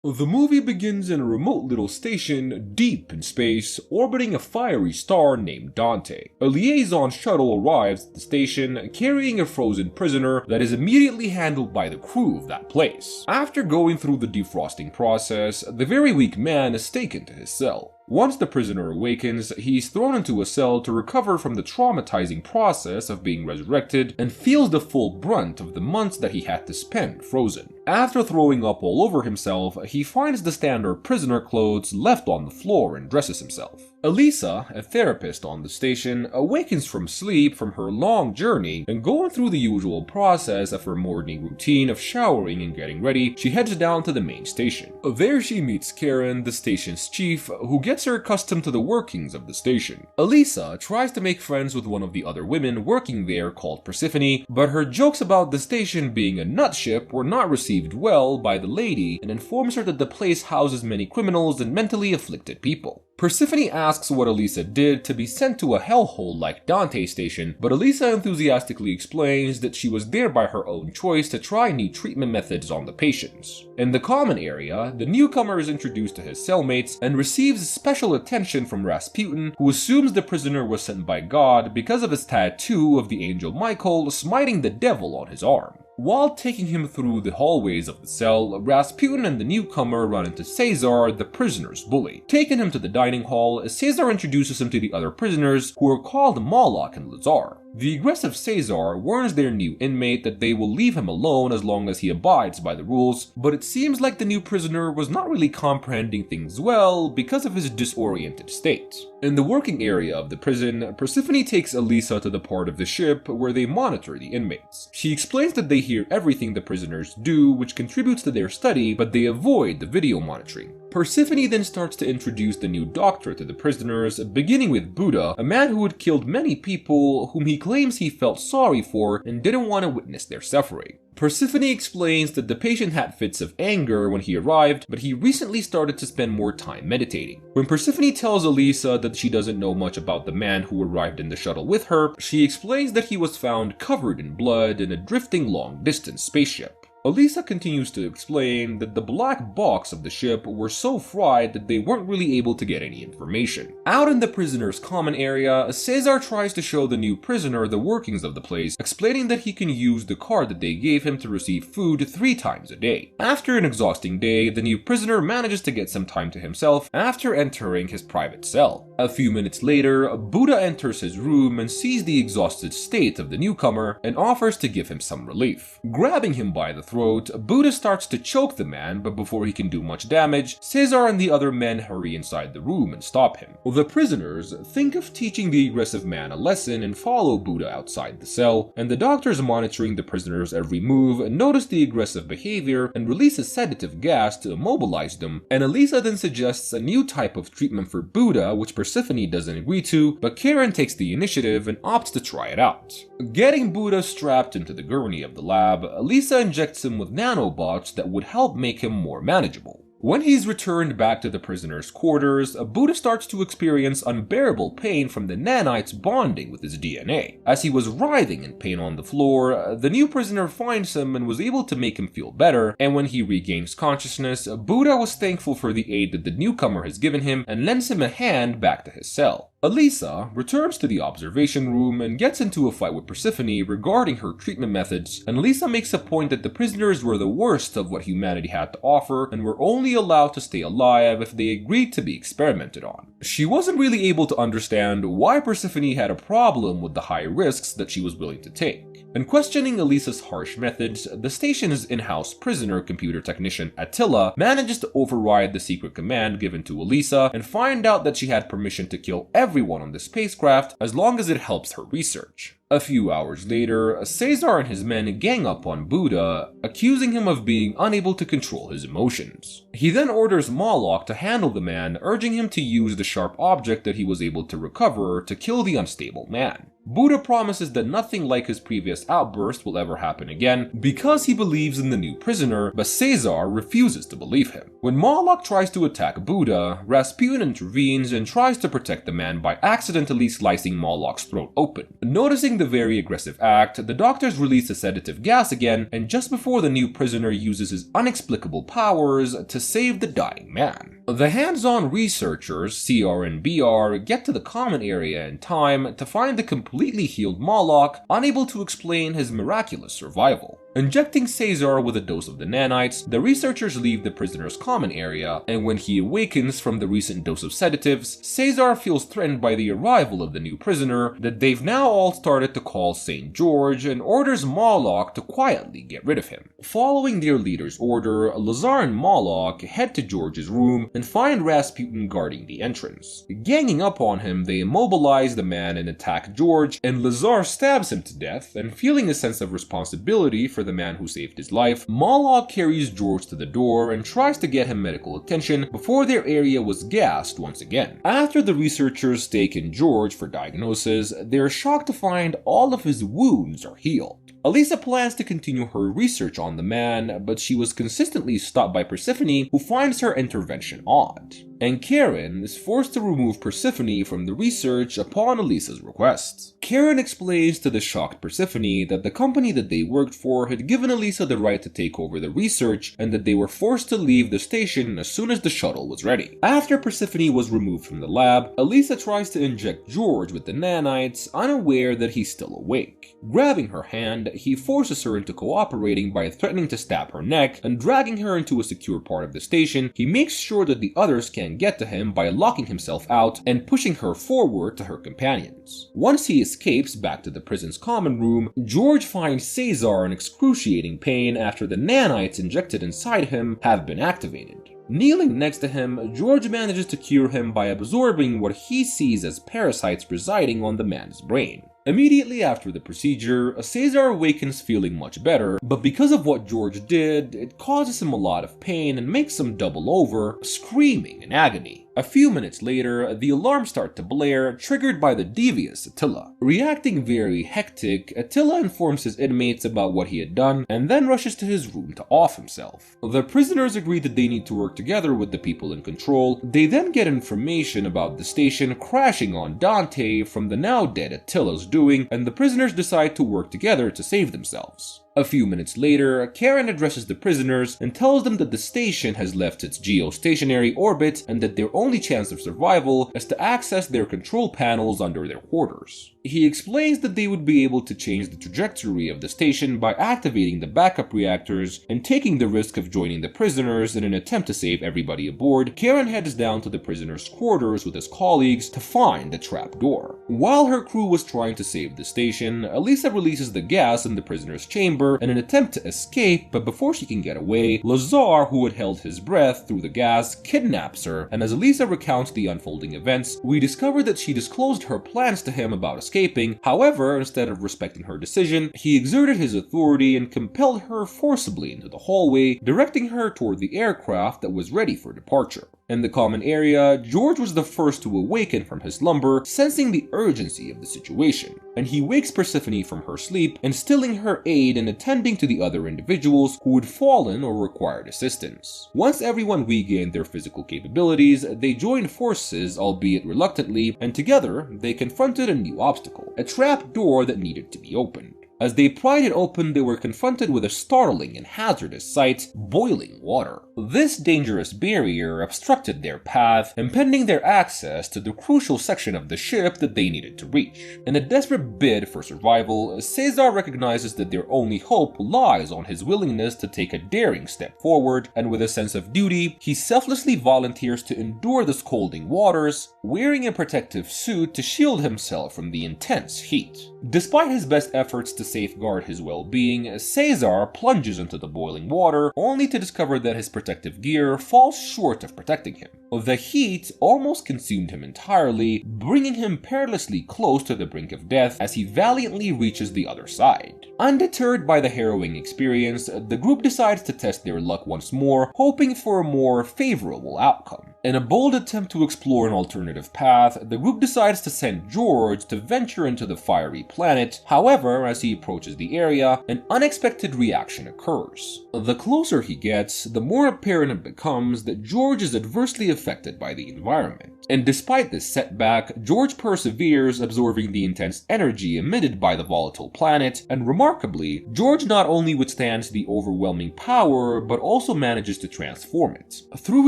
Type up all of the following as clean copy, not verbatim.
The movie begins in a remote little station deep in space, orbiting a fiery star named Dante. A liaison shuttle arrives at the station, carrying a frozen prisoner that is immediately handled by the crew of that place. After going through the defrosting process, the very weak man is taken to his cell. Once the prisoner awakens, he is thrown into a cell to recover from the traumatizing process of being resurrected and feels the full brunt of the months that he had to spend frozen. After throwing up all over himself, he finds the standard prisoner clothes left on the floor and dresses himself. Elisa, a therapist on the station, awakens from sleep from her long journey, and going through the usual process of her morning routine of showering and getting ready, she heads down to the main station. There she meets Karen, the station's chief, who gets her accustomed to the workings of the station. Elisa tries to make friends with one of the other women working there called Persephone, but her jokes about the station being a nut ship were not received well by the lady and informs her that the place houses many criminals and mentally afflicted people. Persephone asks what Elisa did to be sent to a hellhole like Dante's station, but Elisa enthusiastically explains that she was there by her own choice to try new treatment methods on the patients. In the common area, the newcomer is introduced to his cellmates and receives special attention from Rasputin, who assumes the prisoner was sent by God because of his tattoo of the angel Michael smiting the devil on his arm. While taking him through the hallways of the cell, Rasputin and the newcomer run into Caesar, the prisoner's bully. Taking him to the dining hall, Caesar introduces him to the other prisoners, who are called Moloch and Lazar. The aggressive Caesar warns their new inmate that they will leave him alone as long as he abides by the rules, but it seems like the new prisoner was not really comprehending things well because of his disoriented state. In the working area of the prison, Persephone takes Elisa to the part of the ship where they monitor the inmates. She explains that they hear everything the prisoners do, which contributes to their study, but they avoid the video monitoring. Persephone then starts to introduce the new doctor to the prisoners, beginning with Buddha, a man who had killed many people whom he claims he felt sorry for and didn't want to witness their suffering. Persephone explains that the patient had fits of anger when he arrived, but he recently started to spend more time meditating. When Persephone tells Elisa that she doesn't know much about the man who arrived in the shuttle with her, she explains that he was found covered in blood in a drifting long-distance spaceship. Elisa continues to explain that the black box of the ship were so fried that they weren't really able to get any information. Out in the prisoner's common area, Caesar tries to show the new prisoner the workings of the place, explaining that he can use the card that they gave him to receive food 3 times a day. After an exhausting day, the new prisoner manages to get some time to himself after entering his private cell. A few minutes later, Buddha enters his room and sees the exhausted state of the newcomer and offers to give him some relief. Grabbing him by the throat, Buddha starts to choke the man, but before he can do much damage, Caesar and the other men hurry inside the room and stop him. The prisoners think of teaching the aggressive man a lesson and follow Buddha outside the cell, and the doctors monitoring the prisoners' every move notice the aggressive behavior and release a sedative gas to immobilize them, and Elisa then suggests a new type of treatment for Buddha, which Persephone doesn't agree to, but Karen takes the initiative and opts to try it out. Getting Buddha strapped into the gurney of the lab, Elisa injects him with nanobots that would help make him more manageable. When he's returned back to the prisoner's quarters, Buddha starts to experience unbearable pain from the nanites bonding with his DNA. As he was writhing in pain on the floor, the new prisoner finds him and was able to make him feel better, and when he regains consciousness, Buddha was thankful for the aid that the newcomer has given him and lends him a hand back to his cell. Elisa returns to the observation room and gets into a fight with Persephone regarding her treatment methods, and Elisa makes a point that the prisoners were the worst of what humanity had to offer and were only allowed to stay alive if they agreed to be experimented on. She wasn't really able to understand why Persephone had a problem with the high risks that she was willing to take. In questioning Elisa's harsh methods, the station's in-house prisoner computer technician Attila manages to override the secret command given to Elisa and find out that she had permission to kill everyone on the spacecraft as long as it helps her research. A few hours later, Caesar and his men gang up on Buddha, accusing him of being unable to control his emotions. He then orders Moloch to handle the man, urging him to use the sharp object that he was able to recover to kill the unstable man. Buddha promises that nothing like his previous outburst will ever happen again because he believes in the new prisoner, but Caesar refuses to believe him. When Moloch tries to attack Buddha, Rasputin intervenes and tries to protect the man by accidentally slicing Moloch's throat open. Noticing the very aggressive act, the doctors release a sedative gas again, and just before the new prisoner uses his inexplicable powers to save the dying man. The hands-on researchers, CR and BR, get to the common area in time to find the completely healed Moloch, unable to explain his miraculous survival. Injecting Caesar with a dose of the nanites, the researchers leave the prisoner's common area, and when he awakens from the recent dose of sedatives, Caesar feels threatened by the arrival of the new prisoner that they've now all started to call St. George, and orders Moloch to quietly get rid of him. Following their leader's order, Lazar and Moloch head to George's room and find Rasputin guarding the entrance. Ganging up on him, they immobilize the man and attack George, and Lazar stabs him to death, and feeling a sense of responsibility for the man who saved his life, Moloch carries George to the door and tries to get him medical attention before their area was gassed once again. After the researchers take in George for diagnosis, they are shocked to find all of his wounds are healed. Elisa plans to continue her research on the man, but she was consistently stopped by Persephone, who finds her intervention odd. And Karen is forced to remove Persephone from the research upon Elisa's request. Karen explains to the shocked Persephone that the company that they worked for had given Elisa the right to take over the research and that they were forced to leave the station as soon as the shuttle was ready. After Persephone was removed from the lab, Elisa tries to inject George with the nanites, unaware that he's still awake. Grabbing her hand, he forces her into cooperating by threatening to stab her neck, and dragging her into a secure part of the station, he makes sure that the others can't get to him by locking himself out and pushing her forward to her companions. Once he escapes back to the prison's common room, George finds Caesar in excruciating pain after the nanites injected inside him have been activated. Kneeling next to him, George manages to cure him by absorbing what he sees as parasites residing on the man's brain. Immediately after the procedure, Caesar awakens feeling much better, but because of what George did, it causes him a lot of pain and makes him double over, screaming in agony. A few minutes later, the alarms start to blare, triggered by the devious Attila. Reacting very hectic, Attila informs his inmates about what he had done, and then rushes to his room to off himself. The prisoners agree that they need to work together with the people in control. They then get information about the station crashing on Dante from the now dead Attila's doing, and the prisoners decide to work together to save themselves. A few minutes later, Karen addresses the prisoners and tells them that the station has left its geostationary orbit and that their only chance of survival is to access their control panels under their quarters. He explains that they would be able to change the trajectory of the station by activating the backup reactors and taking the risk of joining the prisoners in an attempt to save everybody aboard. Karen heads down to the prisoners' quarters with his colleagues to find the trapdoor. While her crew was trying to save the station, Elisa releases the gas in the prisoners' chamber in an attempt to escape, but before she can get away, Lazar, who had held his breath through the gas, kidnaps her, and as Elisa recounts the unfolding events, we discover that she disclosed her plans to him about escaping. However, instead of respecting her decision, he exerted his authority and compelled her forcibly into the hallway, directing her toward the aircraft that was ready for departure. In the common area, George was the first to awaken from his slumber, sensing the urgency of the situation, and he wakes Persephone from her sleep, instilling her aid in attending to the other individuals who had fallen or required assistance. Once everyone regained their physical capabilities, they joined forces, albeit reluctantly, and together they confronted a new obstacle, a trap door that needed to be opened. As they pried it open, they were confronted with a startling and hazardous sight: boiling water. This dangerous barrier obstructed their path, impeding their access to the crucial section of the ship that they needed to reach. In a desperate bid for survival, Caesar recognizes that their only hope lies on his willingness to take a daring step forward, and with a sense of duty, he selflessly volunteers to endure the scalding waters, wearing a protective suit to shield himself from the intense heat. Despite his best efforts to safeguard his well-being, Caesar plunges into the boiling water, only to discover that his protective gear falls short of protecting him. The heat almost consumed him entirely, bringing him perilously close to the brink of death as he valiantly reaches the other side. Undeterred by the harrowing experience, the group decides to test their luck once more, hoping for a more favorable outcome. In a bold attempt to explore an alternative path, the group decides to send George to venture into the fiery planet. However, as he approaches the area, an unexpected reaction occurs. The closer he gets, the more apparent it becomes that George is adversely affected by the environment. And despite this setback, George perseveres, absorbing the intense energy emitted by the volatile planet, and remarkably, George not only withstands the overwhelming power, but also manages to transform it. Through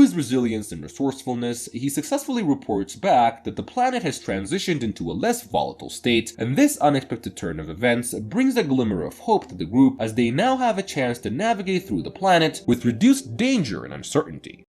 his resilience and resourcefulness, he successfully reports back that the planet has transitioned into a less volatile state, and this unexpected turn of events brings a glimmer of hope to the group as they now have a chance to navigate through the planet with reduced danger and uncertainty.